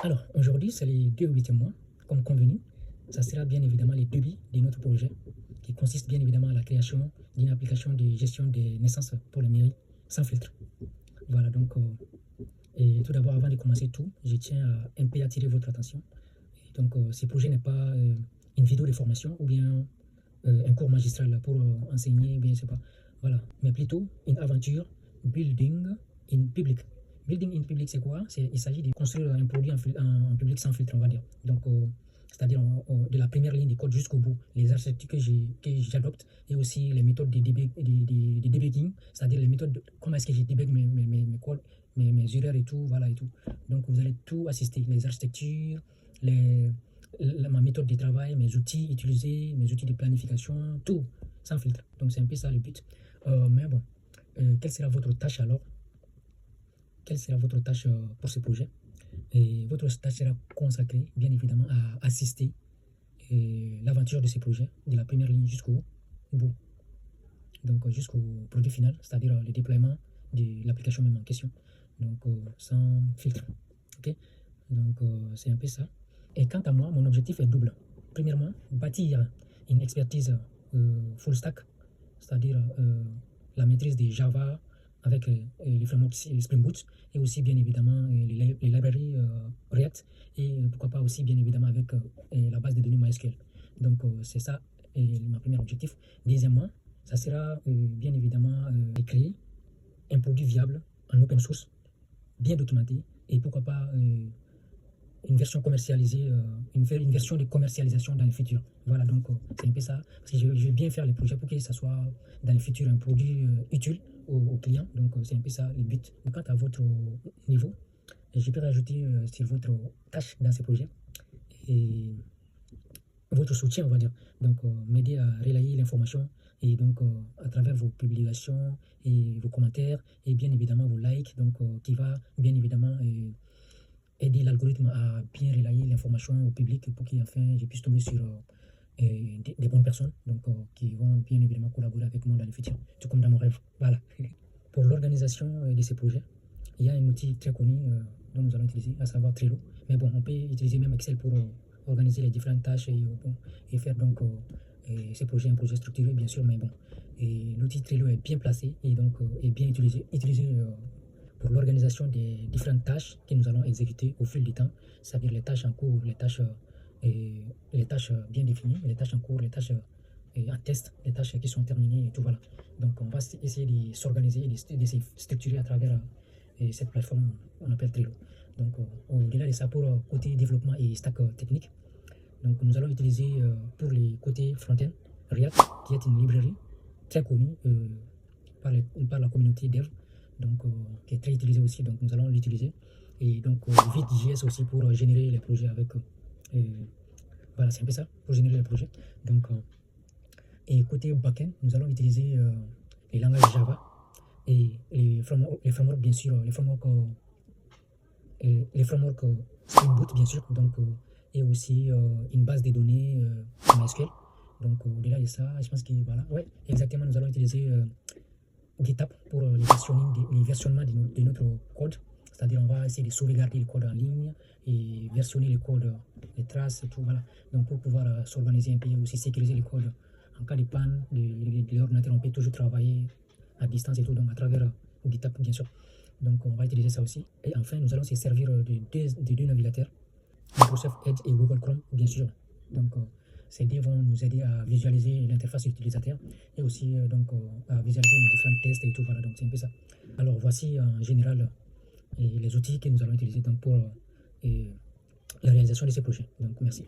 Alors, aujourd'hui, c'est les 2 8e mois, comme convenu. Ça sera bien évidemment les débits de notre projet, qui consiste bien évidemment à la création d'une application de gestion des naissances pour les mairies sans filtre. Voilà, donc, et tout d'abord, avant de commencer tout, je tiens à un peu attirer votre attention. Et donc, ce projet n'est pas une vidéo de formation ou bien un cours magistral pour enseigner, bien, je sais pas. Voilà, mais plutôt une aventure building in public. Building in public, c'est quoi? Il s'agit de construire un produit en public sans filtre, on va dire. Donc, c'est-à-dire de la première ligne de code jusqu'au bout, les architectures que j'adopte et aussi les méthodes de debugging, c'est-à-dire les méthodes, comment est-ce que je débug mes codes, mes erreurs et tout, voilà et tout. Donc, vous allez tout assister, les architectures, ma méthode de travail, mes outils utilisés, mes outils de planification, tout, sans filtre. Donc, c'est un peu ça le but. Mais bon, quelle sera votre tâche alors? Quelle sera votre tâche pour ce projet? Et votre tâche sera consacrée, bien évidemment, à assister l'aventure de ce projet, de la première ligne jusqu'au bout. Donc, jusqu'au produit final, c'est-à-dire le déploiement de l'application même en question. Donc, sans filtre. Ok? Donc, c'est un peu ça. Et quant à moi, mon objectif est double. Premièrement, bâtir une expertise full stack, c'est-à-dire la maîtrise de Java avec les frameworks Spring Boot et aussi bien évidemment les librairies React et pourquoi pas aussi bien évidemment avec la base de données MySQL. Donc c'est ça ma premier objectif. Deuxièmement, ça sera bien évidemment de créer un produit viable en open source, bien documenté et pourquoi pas une version commercialisée, une version de commercialisation dans le futur. Voilà, donc c'est un peu ça. Parce que je vais bien faire les projets pour que ça soit dans le futur un produit utile aux clients. Donc c'est un peu ça le but. Quant à votre niveau, je peux rajouter sur votre tâche dans ces projets et votre soutien, on va dire. Donc m'aider à relayer l'information et donc à travers vos publications et vos commentaires et bien évidemment vos likes, donc qui va bien évidemment aider l'algorithme à bien relayer l'information au public pour qu'enfin je puisse tomber sur des bonnes personnes donc, qui vont bien évidemment collaborer avec moi dans le futur, tout comme dans mon rêve. Voilà. Pour l'organisation de ces projets, il y a un outil très connu dont nous allons utiliser, à savoir Trello. Mais bon, on peut utiliser même Excel pour organiser les différentes tâches et faire donc ces projets un projet structuré, bien sûr, mais bon. Et l'outil Trello est bien placé et donc est bien utilisé pour l'organisation des différentes tâches que nous allons exécuter au fil du temps, c'est-à-dire les tâches en cours, les tâches bien définies, les tâches en cours, les tâches en test, les tâches qui sont terminées et tout, voilà. Donc on va essayer de s'organiser, de se structurer à travers cette plateforme qu'on appelle Trello. Donc au-delà de ça, pour côté développement et stack technique, donc nous allons utiliser pour les côtés front-end React, qui est une librairie très connue par la communauté dev, donc qui est très utilisée aussi, donc nous allons l'utiliser. Et donc Vite.js aussi pour générer les projets avec voilà, c'est un peu ça pour générer les projets. Donc et côté backend, nous allons utiliser les langages Java et les frameworks bien sûr, les frameworks Spring Boot bien sûr, donc et aussi une base de données MySQL. Donc au-delà de ça, je pense que voilà, ouais, exactement, nous allons utiliser GitHub pour les versionnements de notre code. C'est-à-dire on va essayer de sauvegarder le code en ligne et versionner le code, les traces et tout, voilà. Donc pour pouvoir s'organiser un peu et aussi sécuriser le code en cas de panne de l'ordinateur, on peut toujours travailler à distance et tout, donc à travers GitHub bien sûr. Donc on va utiliser ça aussi. Et enfin, nous allons se servir de deux navigateurs, Microsoft Edge et Google Chrome bien sûr. Donc ces deux vont nous aider à visualiser l'interface utilisateur et aussi donc à visualiser nos différents tests et tout, voilà, donc c'est un peu ça. Alors voici en général les outils que nous allons utiliser donc, pour la réalisation de ces projets. Donc merci.